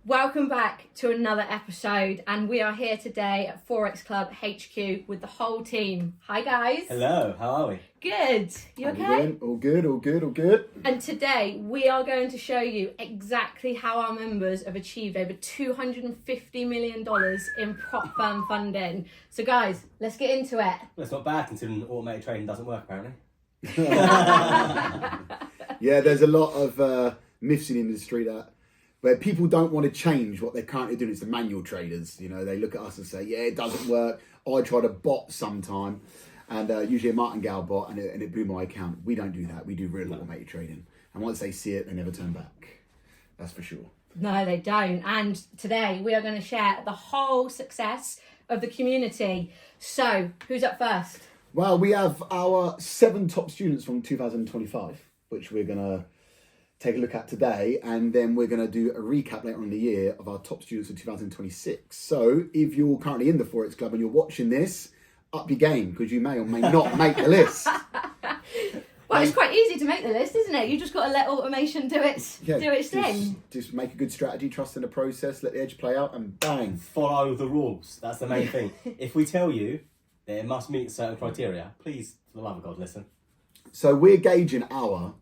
Welcome back to another episode, and we are here today at Forex Club HQ with the whole team. Hi guys. Hello, how are we? Good. You okay? All good, all good, all good. And today we are going to show you exactly how our members have achieved over $250 million in prop firm funding. So guys, let's get into it. Well, it's not bad considering automated trading doesn't work apparently. Yeah, there's a lot of myths in the industry where people don't want to change what they're currently doing. It's the manual traders. You know, they look at us and say, yeah, it doesn't work. I tried a bot sometime, and usually a martingale bot, and it blew my account. We don't do that. We do real automated trading. And once they see it, they never turn back. That's for sure. No, they don't. And today we are going to share the whole success of the community. So, who's up first? Well, we have our 7 top students from 2025, which we're going to take a look at today, and then we're going to do a recap later on in the year of our top students of 2026. So if you're currently in the Forex Club and you're watching this, up your game, because you may or may not make the list. Well, it's quite easy to make the list, isn't it? You just got to let automation do its thing. Just make a good strategy, trust in the process, let the edge play out, and bang. Follow the rules. That's the main thing. If we tell you that it must meet certain criteria, please, for the love of God, listen. So we're gauging our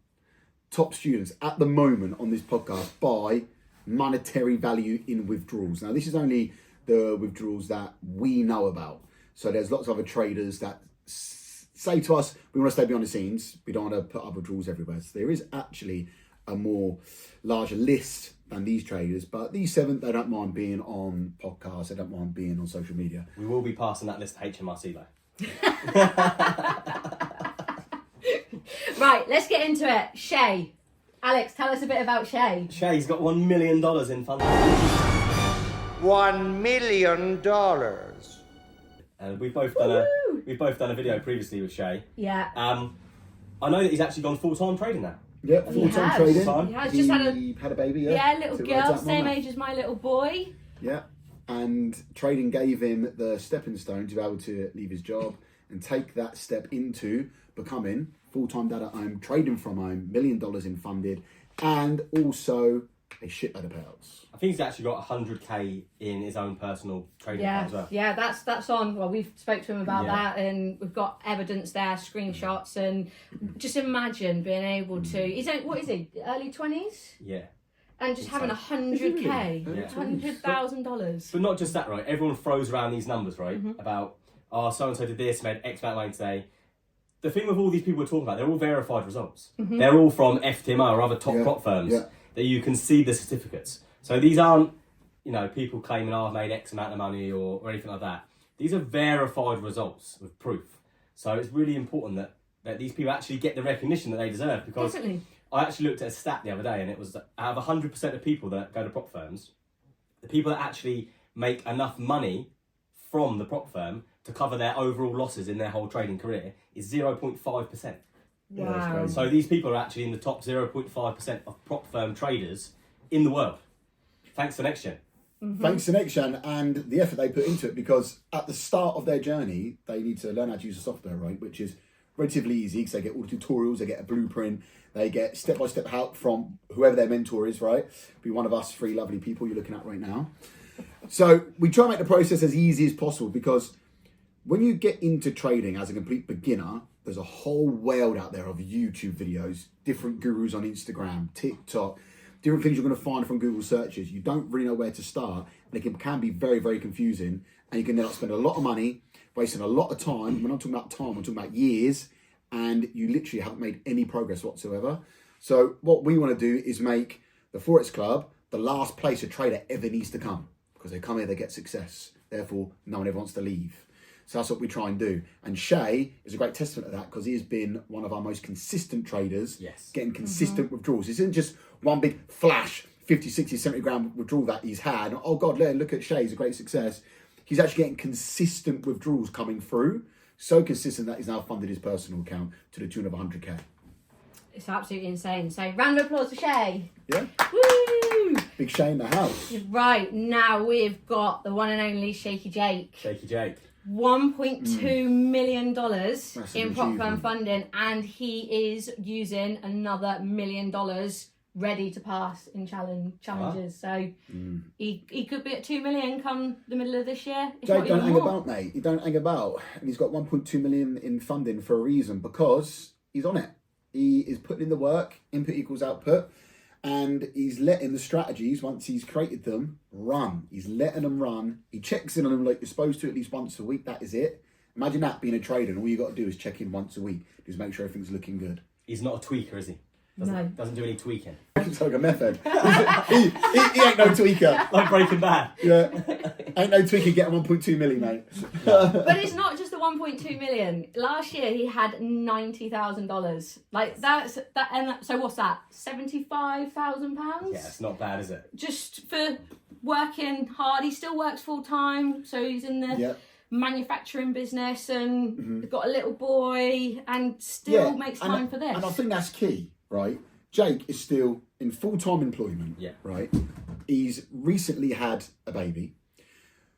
top students at the moment on this podcast by monetary value in withdrawals. Now, this is only the withdrawals that we know about. So there's lots of other traders that say to us, we want to stay behind the scenes. We don't want to put up withdrawals everywhere. So there is actually a more larger list than these traders, but these 7, they don't mind being on podcasts. They don't mind being on social media. We will be passing that list to HMRC though. Right, let's get into it. Shay. Alex, tell us a bit about Shay. Shay's got $1 million in funding. $1 million. And we've both done a video previously with Shay. Yeah. I know that he's actually gone full-time trading now. Yeah, full-time trading. Full-time. He has just had a baby, yeah, little girl, same age as my little boy. Yeah, and trading gave him the stepping stone to be able to leave his job and take that step into becoming full-time dad at home, trading from home, $1 million in funded, and also a shitload of payouts. I think he's actually got 100k in his own personal trading account as well. Yeah, that's on. Well, we've spoke to him about that, and we've got evidence there, screenshots, and just imagine being able to. He's what is he? Early 20s? Yeah. And just having 100k, Yeah. $100,000. But not just that, right? Everyone throws around these numbers, right? Mm-hmm. About, oh, so-and-so did this, made X amount of money today. The thing with all these people we're talking about, they're all verified results. Mm-hmm. They're all from FTMO or other top prop firms that you can see the certificates. So these aren't, people claiming, oh, I've made X amount of money or anything like that. These are verified results with proof. So it's really important that these people actually get the recognition that they deserve, because Definitely. I actually looked at a stat the other day, and it was that out of 100% of people that go to prop firms, the people that actually make enough money from the prop firm to cover their overall losses in their whole trading career is 0.5%. Wow. So these people are actually in the top 0.5% of prop firm traders in the world. Thanks to NEXTGEN. Mm-hmm. Thanks to NEXTGEN and the effort they put into it, because at the start of their journey, they need to learn how to use the software, right? Which is relatively easy, because they get all the tutorials, they get a blueprint, they get step-by-step help from whoever their mentor is, right? Be one of us 3 lovely people you're looking at right now. So we try to make the process as easy as possible, because when you get into trading as a complete beginner, there's a whole world out there of YouTube videos, different gurus on Instagram, TikTok, different things you're going to find from Google searches. You don't really know where to start, and it can be very, very confusing, and you can end up spending a lot of money, wasting a lot of time. When I'm talking about time, I'm talking about years, and you literally haven't made any progress whatsoever. So what we want to do is make the Forex Club the last place a trader ever needs to come, because they come here, they get success. Therefore, no one ever wants to leave. So that's what we try and do. And Shay is a great testament to that, because he has been one of our most consistent traders, getting consistent withdrawals. It isn't just one big flash, 50, 60, 70 grand withdrawal that he's had. Oh God, look at Shay, he's a great success. He's actually getting consistent withdrawals coming through. So consistent that he's now funded his personal account to the tune of 100k. It's absolutely insane. So round of applause for Shay. Yeah. Woo! Big Shay in the house. Right, now we've got the one and only Shaky Jake. Shaky Jake. $1.2 million in prop firm achievement. funding, and he is using another $1 million ready to pass in challenges. So he could be at 2 million come the middle of this year. Jake don't hang about, mate. He don't hang about. And he's got 1.2 million in funding for a reason, because he's on it. He is putting in the work, input equals output, and he's letting the strategies, once he's created them, run. He's letting them run. He checks in on them like you're supposed to at least once a week. That is it. Imagine that being a trader, and all you got to do is check in once a week. Just make sure everything's looking good. He's not a tweaker, is he? Doesn't do any tweaking. He's like a method. he ain't no tweaker. Like Breaking Bad. Yeah. Ain't no tweaker getting 1.2 million, mate. But it's not just the 1.2 million. Last year he had $90,000. Like so what's that? £75,000? Yeah, it's not bad, is it? Just for working hard. He still works full time, so he's in the manufacturing business and got a little boy and still makes time for this. And I think that's key, right? Jake is still in full-time employment, right? He's recently had a baby,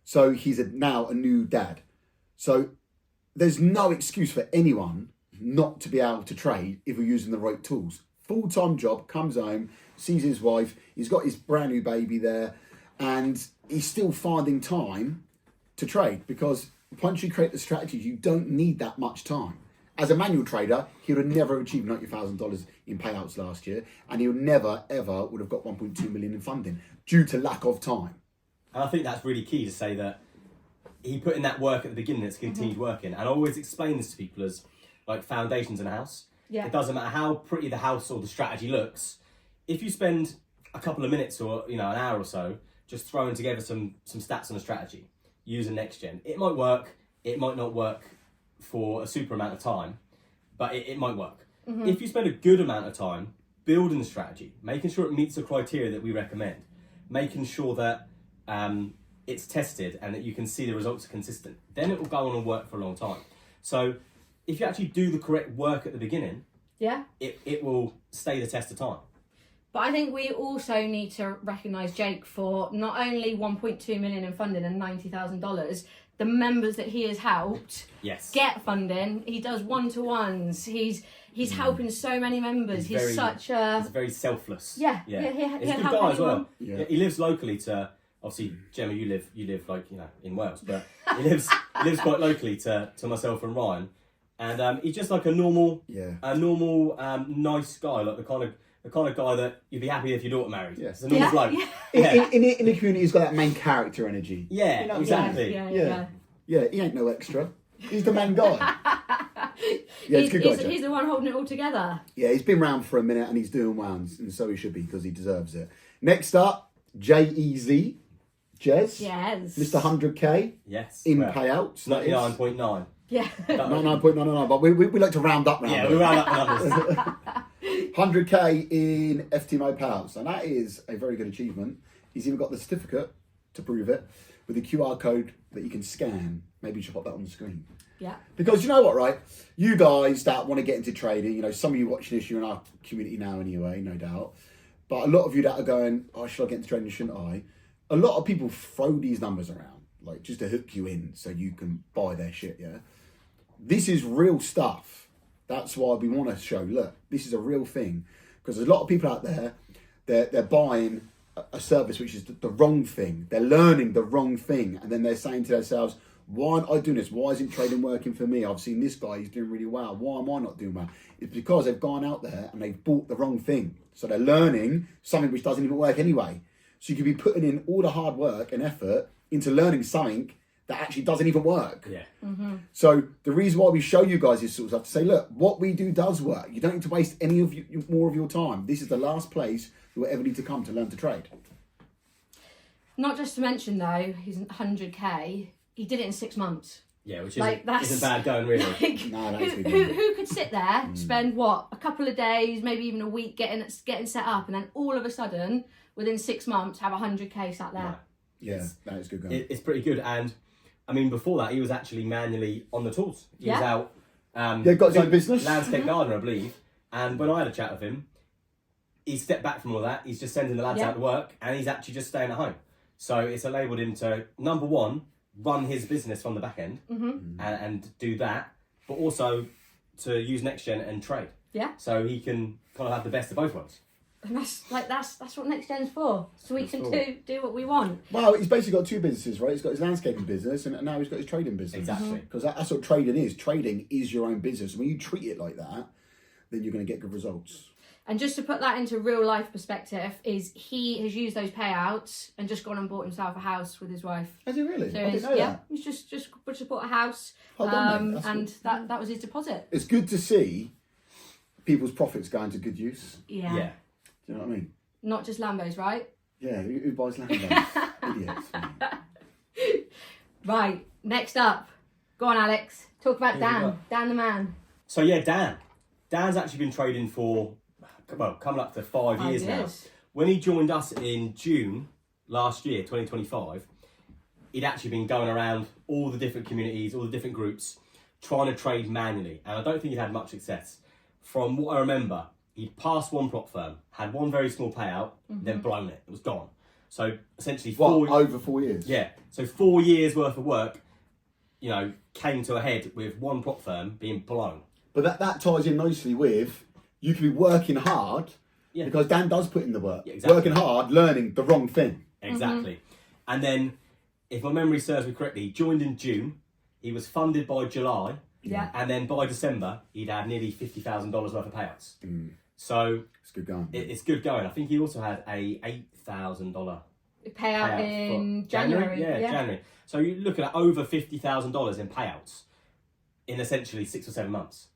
so he's now a new dad. So there's no excuse for anyone not to be able to trade if we're using the right tools. Full-time job, comes home, sees his wife, he's got his brand new baby there, and he's still finding time to trade, because once you create the strategies, you don't need that much time. As a manual trader, he would have never achieved $90,000 in payouts last year, and he would never, ever would have got 1.2 million in funding due to lack of time. And I think that's really key to say that he put in that work at the beginning, it's continued working. And I always explain this to people as like foundations in a house. Yeah. It doesn't matter how pretty the house or the strategy looks. If you spend a couple of minutes or an hour or so just throwing together some stats on a strategy using NEXTGEN, it might work, it might not work for a super amount of time, but it might work. If you spend a good amount of time building the strategy, making sure it meets the criteria that we recommend, making sure that it's tested and that you can see the results are consistent, then it will go on and work for a long time. So if you actually do the correct work at the beginning, it will stay the test of time. But I think we also need to recognise Jake for not only 1.2 million in funding and $90,000, the members that he has helped get funding. He does one-to-ones. He's helping so many members. He's very selfless. Yeah. He's a He'll good help guy as well. anyone. Yeah. He lives locally to, obviously, Gemma, you live like in Wales, but he lives quite locally to myself and Ryan, and he's just like a normal nice guy, like the kind of guy that you'd be happy if your daughter married. Yes, a normal bloke. In the community, he's got that main character energy. Yeah, you know, exactly. Yeah, he ain't no extra. He's the main guy. He's a good guy. He's the one holding it all together. Yeah, he's been around for a minute and he's doing wounds, and so he should be, because he deserves it. Next up, J-E-Z. Jez. Yes. Mr. 100K. Yes. In payouts. 99.9. Yeah. 99.99, but we like to round up. We round up the numbers. 100K in FTMO payouts, and that is a very good achievement. He's even got the certificate to prove it with a QR code that you can scan. Maybe you should pop that on the screen. Yeah. Because you know what, right? You guys that want to get into trading, some of you watching this, you're in our community now anyway, no doubt. But a lot of you that are going, oh, should I get into trading, shouldn't I? A lot of people throw these numbers around, like just to hook you in so you can buy their shit, yeah? This is real stuff. That's why we want to show, look, this is a real thing. Because there's a lot of people out there, they're buying a service which is the wrong thing. They're learning the wrong thing. And then they're saying to themselves, why aren't I doing this? Why isn't trading working for me? I've seen this guy, he's doing really well. Why am I not doing well? It's because they've gone out there and they've bought the wrong thing. So they're learning something which doesn't even work anyway. So you could be putting in all the hard work and effort into learning something that actually doesn't even work. Yeah. Mm-hmm. So the reason why we show you guys this sort of stuff, to say, look, what we do does work. You don't need to waste any of more of your time. This is the last place you will ever need to come to learn to trade. Not just to mention though, he's 100K. He did it in 6 months. Yeah, which isn't bad going really. Who could sit there, spend a couple of days, maybe even a week getting set up, and then all of a sudden, within 6 months, have 100K sat there? Yeah, that is good going. It's pretty good. And I mean, before that, he was actually manually on the tools. He was out. Got his own business. Landscape gardener, I believe. And when I had a chat with him, he stepped back from all that. He's just sending the lads out to work, and he's actually just staying at home. So it's enabled him to, number one, run his business from the back end and do that, but also to use NEXTGEN and trade. Yeah. So he can kind of have the best of both worlds. And that's what NextGen's for. So we can do what we want. Well, he's basically got two businesses, right? He's got his landscaping business and now he's got his trading business. Exactly. Because that's what trading is. Trading is your own business. When you treat it like that, then you're going to get good results. And just to put that into real life perspective, is he has used those payouts and just gone and bought himself a house with his wife. Has he really? So I didn't know that. he's just bought a house, Well done, mate. and good. that was his deposit. It's good to see people's profits going to good use. Yeah. Yeah. Do you know what I mean? Not just Lambos, right? Yeah, who buys Lambos? Idiots. Right. Next up, go on, Alex. Talk about Here we Dan. go. Dan the man. So yeah, Dan's actually been trading for, well, coming up to 5 years now. When he joined us in June last year, 2025, he'd actually been going around all the different communities, all the different groups, trying to trade manually. And I don't think he'd had much success. From what I remember, he'd passed one prop firm, had one very small payout, then blown it. It was gone. So essentially over 4 years? Yeah. So 4 years worth of work, you know, came to a head with one prop firm being blown. But that ties in nicely with, you can be working hard, because Dan does put in the work. Yeah, exactly. Working hard, learning the wrong thing. Exactly. And then, if my memory serves me correctly, he joined in June, he was funded by July, and then by December, he'd had nearly $50,000 worth of payouts. So, it's good going. It's good going. I think he also had a $8,000 payout in January. Yeah, January. So you're looking at over $50,000 in payouts in essentially 6 or 7 months.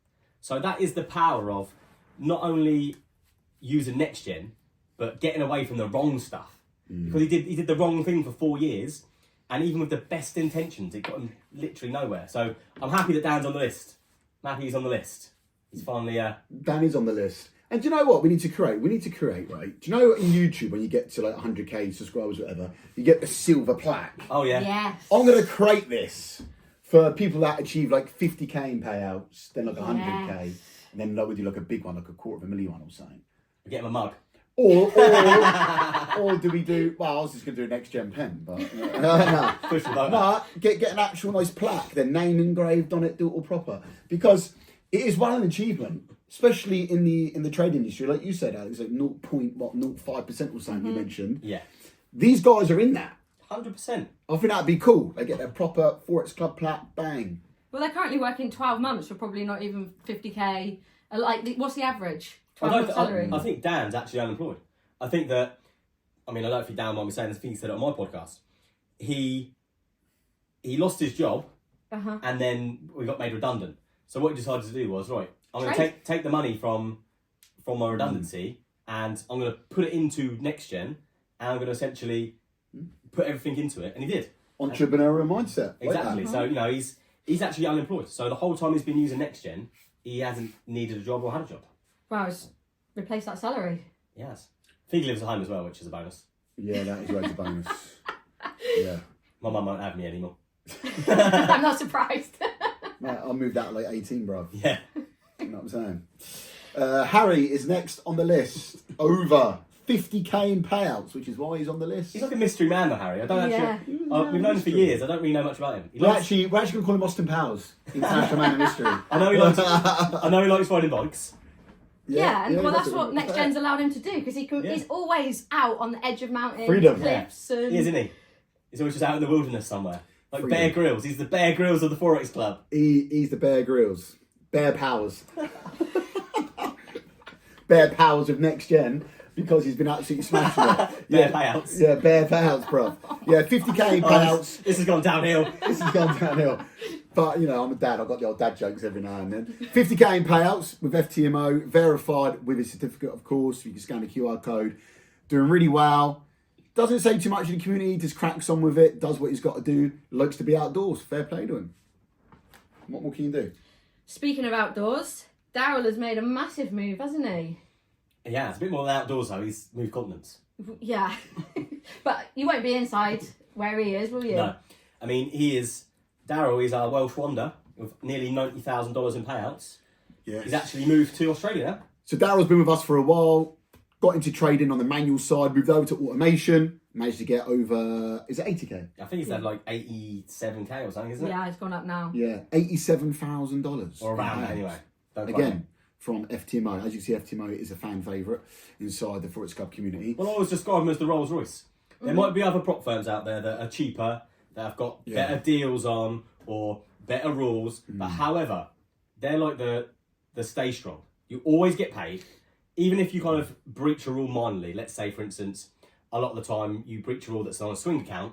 So that is the power of not only using NextGen, but getting away from the wrong stuff. Because he did the wrong thing for 4 years, and even with the best intentions, it got him literally nowhere. So I'm happy that Dan's on the list. I'm happy he's on the list. He's finally... Dan is on the list. And do you know what we need to create? We need to create, right? Do you know in YouTube, when you get to like 100k subscribers or whatever, you get the silver plaque? Oh, yeah. Yes. I'm going to create this for people that achieve like 50k in payouts, then like 100k, and then like we do like a big one, like $250,000 one or something. Get him a mug. Or do we do? Well, I was just going to do a NextGen pen, but no. Push the button. No, get an actual nice plaque, their name engraved on it, do it all proper, because it is one an achievement, especially in the trade industry, like you said, Alex, like 0.05% or something you mentioned. Yeah. These guys are in that. 100%. I think that'd be cool. They get their proper Forex Club plaque, bang. Well, they're currently working 12 months for probably not even 50k. Like, what's the average? 12 month salary? I think Dan's actually unemployed. I think that, I mean, I don't know if Dan might be saying this, I think he said it on my podcast. He lost his job, and then we got made redundant. So what he decided to do was, right, I'm going to take the money from my redundancy, and I'm going to put it into NextGen, and I'm going to essentially put everything into it, and he did. Entrepreneurial mindset. Exactly. Like so, you know, he's actually unemployed. So the whole time he's been using NextGen, he hasn't needed a job or had a job. Wow, it's replace that salary. Yes. I think he lives at home as well, which is a bonus. Yeah, that is always a bonus. Yeah. My mum won't have me anymore. I'm not surprised. Mate, I moved out at like 18, bro. Yeah. You know what I'm saying? Harry is next on the list. Over 50k in payouts, which is why he's on the list. He's like a mystery man, though, Harry. I don't actually... we've known him for years. I don't really know much about him. We're actually going to call him Austin Powers. International man of mystery. I know he likes riding bikes. Well, that's what NextGen's allowed him to do, because he's always out on the edge of mountains, Freedom. cliffs. And... He is, isn't he? He's always just out in the wilderness somewhere. Like Freedom. Bear Grylls. He's the Bear Grylls of the Forex Club. He's the Bear Grylls. Bear Powers. Bear Powers of NextGen, because he's been absolutely smashing it. Bear payouts. Yeah, bear payouts, bro. Yeah, 50k in payouts. This has gone downhill. This has gone downhill. But, you know, I'm a dad. I've got the old dad jokes every now and then. 50k in payouts with FTMO, verified with his certificate, of course. You can scan the QR code. Doing really well. Doesn't say too much in the community, just cracks on with it, does what he's got to do, likes to be outdoors. Fair play to him. What more can you do? Speaking of outdoors, Daryl has made a massive move, hasn't he? Yeah, it's a bit more than outdoors, though. He's moved continents. Yeah. But you won't be inside where he is, will you? No. I mean, Daryl is our Welsh wonder with nearly $90,000 in payouts. Yes. He's actually moved to Australia now. So Daryl's been with us for a while, got into trading on the manual side, moved over to automation, managed to get over, is it 80k? I think he's had like 87k or something, isn't it? Yeah, it's gone up now. Yeah, $87,000. Or around that, anyway. Again, from FTMO. As you see, FTMO is a fan favourite inside the Forex Club community. Well, I always describe them as the Rolls Royce. There might be other prop firms out there that are cheaper, that have got better deals on, or better rules. But however, they're like the stay strong. You always get paid, even if you kind of breach a rule minorly. Let's say, for instance, a lot of the time you breach a rule that's on a swing account,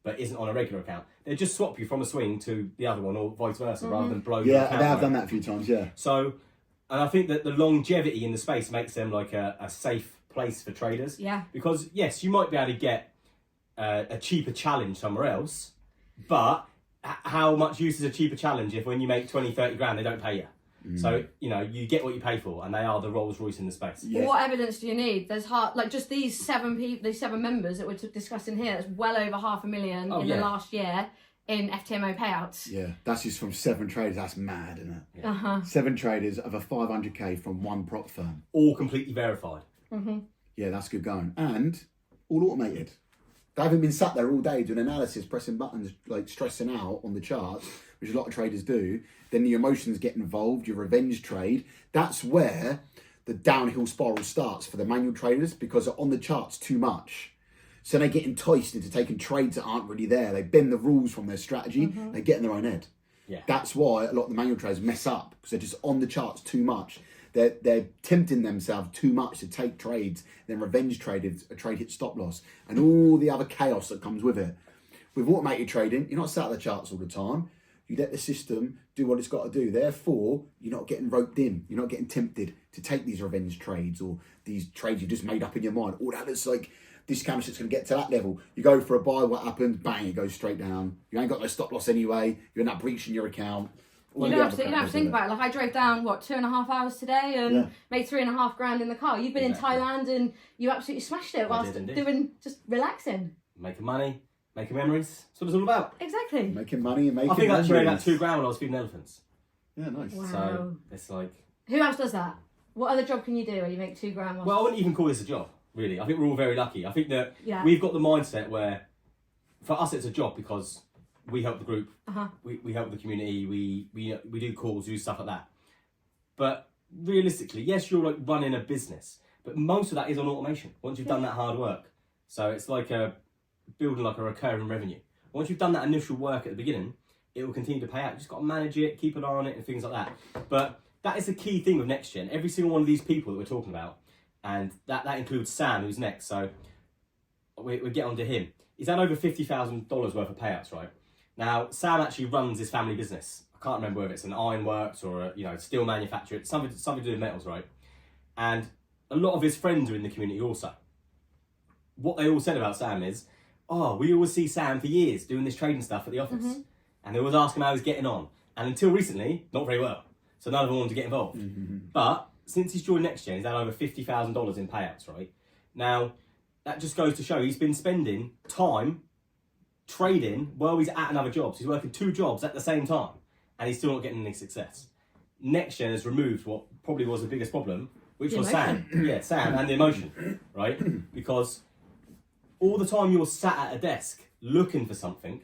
but isn't on a regular account. They just swap you from a swing to the other one, or vice versa, rather than blow your account. Yeah, they have done that a few times, So, and I think that the longevity in the space makes them like a safe place for traders. Yeah. Because, yes, you might be able to get a cheaper challenge somewhere else, but how much use is a cheaper challenge if when you make 20, 30 grand, they don't pay you? So, you know, you get what you pay for, and they are the Rolls Royce in the space. Well, what evidence do you need? There's just these 7 people, these 7 members that we're discussing here. That's well over $500,000 in the last year in FTMO payouts. Yeah, that's just from 7 traders. That's mad, isn't it? 7 traders of a 500k from one prop firm, all completely verified. Yeah, that's good going, and all automated. They haven't been sat there all day doing analysis, pressing buttons, like stressing out on the charts, which a lot of traders do. Then the emotions get involved, your revenge trade. That's where the downhill spiral starts for the manual traders, because they're on the charts too much. So they get enticed into taking trades that aren't really there. They bend the rules from their strategy. They get in their own head. Yeah. That's why a lot of the manual traders mess up, because they're just on the charts too much. They're tempting themselves too much to take trades, then revenge trade if a trade hits stop loss, and all the other chaos that comes with it. With automated trading, you're not sat at the charts all the time. You let the system do what it's got to do. Therefore, you're not getting roped in. You're not getting tempted to take these revenge trades or these trades you just made up in your mind. All that is like, this candlestick's going to get to that level. You go for a buy, what happens? Bang, it goes straight down. You ain't got no stop loss anyway. You end up breaching your account. You don't have to think about it. Like, I drove down, 2.5 hours today and made 3.5 grand in the car. You've been in Thailand and you absolutely smashed it whilst just relaxing. Making money, making memories. That's what it's all about. Exactly. Making money and making I think I actually made memories. about 2 grand when I was feeding elephants. Yeah, nice. Wow. So it's like... Who else does that? What other job can you do where you make 2 grand? Well, I wouldn't even call this a job, really. I think we're all very lucky. I think that we've got the mindset where, for us, it's a job because we help the group, we help the community, we do calls, do stuff like that. But realistically, yes, you're like running a business, but most of that is on automation once you've done that hard work. So it's like building like a recurring revenue. Once you've done that initial work at the beginning, it will continue to pay out. You just got to manage it, keep an eye on it, and things like that. But that is the key thing with NEXTGEN. Every single one of these people that we're talking about, and that includes Sam, who's next. So we get on to him. He's had over $50,000 worth of payouts, right? Now, Sam actually runs his family business. I can't remember whether it's an ironworks or a steel manufacturer. It's something to do with metals, right? And a lot of his friends are in the community also. What they all said about Sam is, oh, we always see Sam for years doing this trading stuff at the office. And they always ask him how he's getting on. And until recently, not very well. So none of them wanted to get involved. But since he's joined NEXTGEN, he's had over $50,000 in payouts, right? Now, that just goes to show he's been spending time trading while he's at another job. So he's working 2 jobs at the same time, and he's still not getting any success. NEXTGEN has removed what probably was the biggest problem, which was Sam. Yeah, Sam and the emotion, right? Because all the time you're sat at a desk looking for something,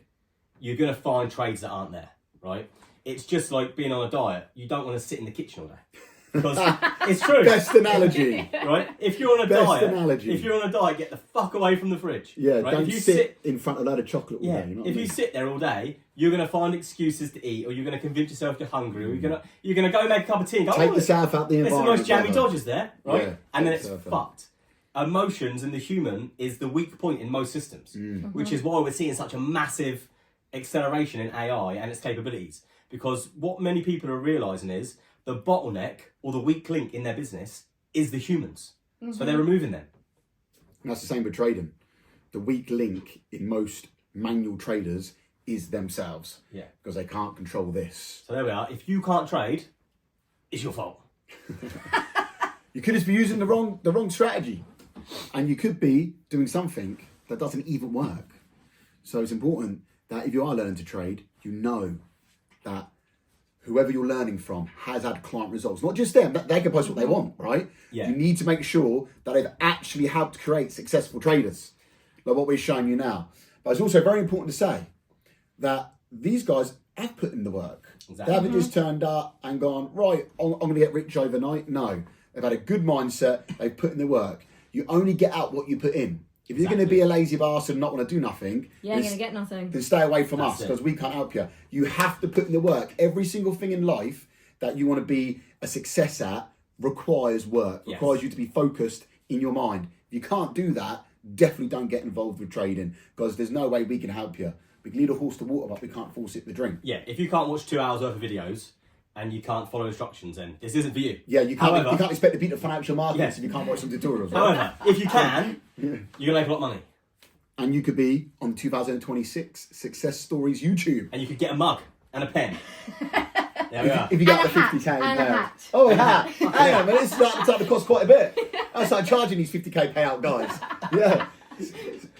you're going to find trades that aren't there, right? It's just like being on a diet. You don't want to sit in the kitchen all day. Because it's true. Best analogy. Right? If you're on a diet, get the fuck away from the fridge. Yeah, right? don't sit in front of a load of chocolate all day. You know if you sit there all day, you're going to find excuses to eat, or you're going to convince yourself you're hungry, or you're going to go make a cup of tea and go, take yourself out the environment. There's the most jammy dodgers there, right? Yeah, and then it's fucked. Emotions and the human is the weak point in most systems, which is why we're seeing such a massive acceleration in AI and its capabilities. Because what many people are realising is the bottleneck or the weak link in their business is the humans. So they're removing them. And that's the same with trading. The weak link in most manual traders is themselves. Yeah. Because they can't control this. So there we are. If you can't trade, it's your fault. You could just be using the wrong strategy. And you could be doing something that doesn't even work. So it's important that if you are learning to trade, you know that whoever you're learning from has had client results. Not just them, they can post what they want, right? Yeah. You need to make sure that they've actually helped create successful traders, like what we're showing you now. But it's also very important to say that these guys have put in the work. Exactly. They haven't just turned up and gone, right, I'm going to get rich overnight. No. They've had a good mindset. They've put in the work. You only get out what you put in. If you're going to be a lazy bastard and not want to do nothing, you're going to get nothing. Then stay away from us because we can't help you. You have to put in the work. Every single thing in life that you want to be a success at requires work, requires you to be focused in your mind. If you can't do that, definitely don't get involved with trading because there's no way we can help you. We can lead a horse to water, but we can't force it to drink. Yeah, if you can't watch 2 hours worth of videos and you can't follow instructions, then this isn't for you. Yeah, you can't expect to beat the financial markets if you can't watch some tutorials. Right? However, if you can, you're going to make a lot of money. And you could be on 2026 Success Stories YouTube. And you could get a mug and a pen. There we are. If you got the 50k and a hat. Oh, a hat. Hang on, man, this is starting to cost quite a bit. I start charging these 50k payout guys. Yeah.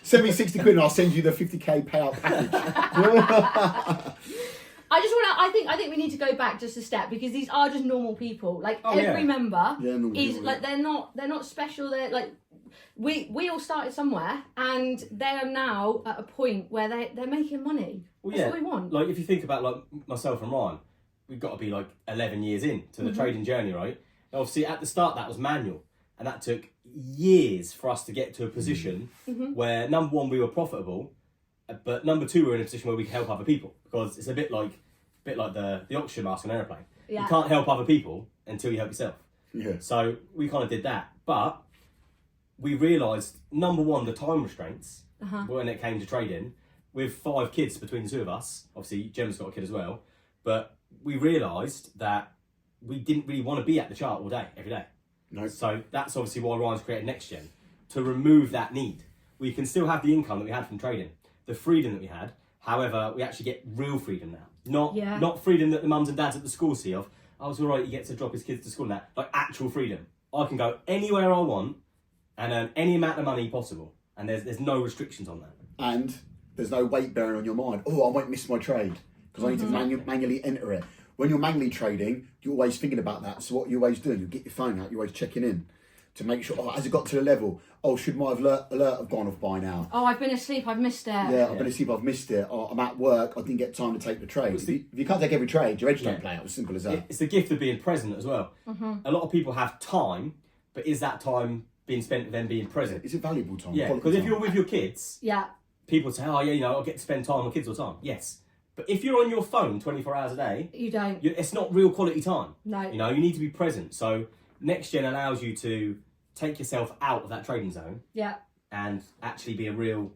Send me 60 quid and I'll send you the 50k payout package. I think we need to go back just a step because these are just normal people. Like every member is like they're not special. They're like we all started somewhere and they are now at a point where they're making money. That's what we want. Like if you think about like myself and Ryan, we've got to be like 11 years into the trading journey, right? And obviously at the start that was manual and that took years for us to get to a position where number one we were profitable, but number two we were in a position where we could help other people because it's a bit like the oxygen mask on an aeroplane. Yeah. You can't help other people until you help yourself. Yeah. So we kind of did that, but we realised number one the time restraints when it came to trading. With 5 kids between the two of us, obviously Gemma's got a kid as well, but we realised that we didn't really want to be at the chart all day, every day. No. So that's obviously why Ryan's created NEXTGEN, to remove that need. We can still have the income that we had from trading, the freedom that we had. However, we actually get real freedom now. Not freedom that the mums and dads at the school see of, oh, it's all right, he gets to drop his kids to school and that. Like actual freedom. I can go anywhere I want and earn any amount of money possible. And there's no restrictions on that. And there's no weight bearing on your mind. Oh, I might miss my trade because I need to manually enter it. When you're manually trading, you're always thinking about that. So what you're always doing, you get your phone out, you're always checking in to make sure, has it got to the level? Oh, should my alert have gone off by now? Oh, I've been asleep, I've missed it. Yeah, I've been asleep, I've missed it. Oh, I'm at work, I didn't get time to take the trade. If you can't take every trade, your edge don't play out. As simple as that. It's the gift of being present as well. A lot of people have time, but is that time being spent with them being present? Is it valuable time? Yeah, because if you're with your kids, yeah, people say, oh yeah, I'll get to spend time with kids all the time. Yes. But if you're on your phone 24 hours a day, you don't. It's not real quality time. No. You need to be present. So NEXTGEN allows you to take yourself out of that trading zone. Yeah. And actually be a real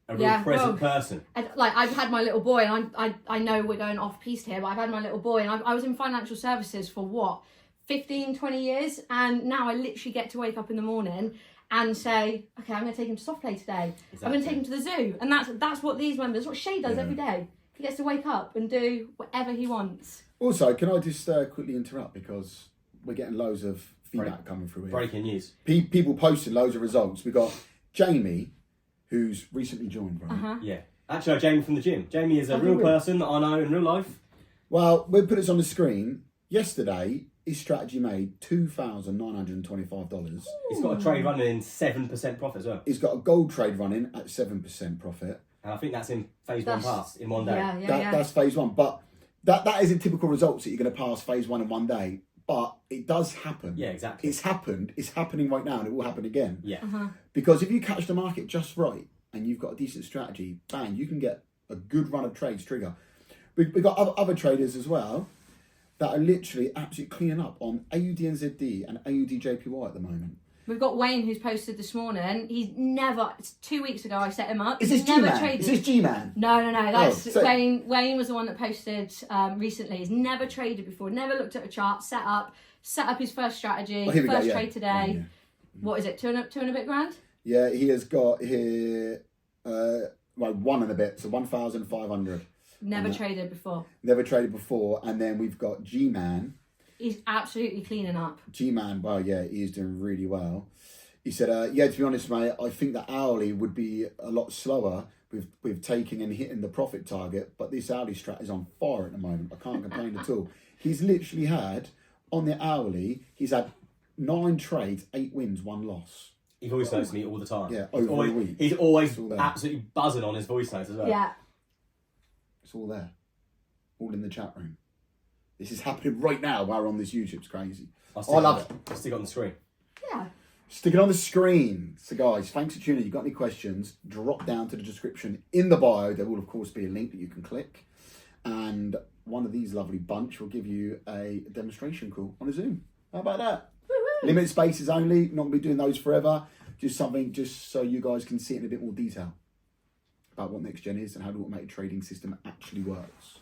present person. And like I've had my little boy, and I know we're going off piste here, but I've had my little boy, and I was in financial services for what, 15, 20 years, and now I literally get to wake up in the morning and say, okay, I'm going to take him to soft play today. Exactly. I'm going to take him to the zoo, and that's what these members, what Shay does every day. He gets to wake up and do whatever he wants. Also, can I just quickly interrupt because we're getting loads of feedback coming through here. Breaking news. People posted loads of results. We got Jamie, who's recently joined, right? Yeah. Actually, Jamie from the gym. Jamie is a real person that I know in real life. Well, we'll put this on the screen. Yesterday, his strategy made $2,925. He's got a trade running in 7% profit as well. He's got a gold trade running at 7% profit. And I think that's in phase 1 pass in one day. That's phase 1. But that isn't typical results that you're going to pass phase 1 in one day. But it does happen. Yeah, exactly. It's happened. It's happening right now and it will happen again. Yeah. Because if you catch the market just right and you've got a decent strategy, bang, you can get a good run of trades trigger. We've got other traders as well that are literally absolutely cleaning up on AUDNZD and AUDJPY at the moment. We've got Wayne who's posted this morning. It's 2 weeks ago I set him up. Is this G-Man? Is this G-Man? No. That's Wayne. Wayne was the one that posted recently. He's never traded before, never looked at a chart, set up his first strategy, first trade today. What is it, two and a bit grand? Yeah, he has got here, one and a bit, so 1,500. Never traded before. And then we've got G-Man. He's absolutely cleaning up. G-Man, well, yeah, he is doing really well. He said, to be honest, mate, I think that hourly would be a lot slower with taking and hitting the profit target, but this hourly strat is on fire at the moment. I can't complain at all. He's literally had, on the hourly, he's had 9 trades, 8 wins, 1 loss. He voice notes me all the time. Yeah, over a week. He's always absolutely buzzing on his voice notes as well. Yeah. It's all there. All in the chat room. This is happening right now while we're on this YouTube. It's crazy. I love it. I'll stick it on the screen. Yeah. Stick it on the screen. So guys, thanks for tuning in. If you've got any questions, drop down to the description in the bio. There will of course be a link that you can click. And one of these lovely bunch will give you a demonstration call on a Zoom. How about that? Woo-woo. Limited spaces only. Not going to be doing those forever. Just something just so you guys can see it in a bit more detail about what NextGen is and how the automated trading system actually works.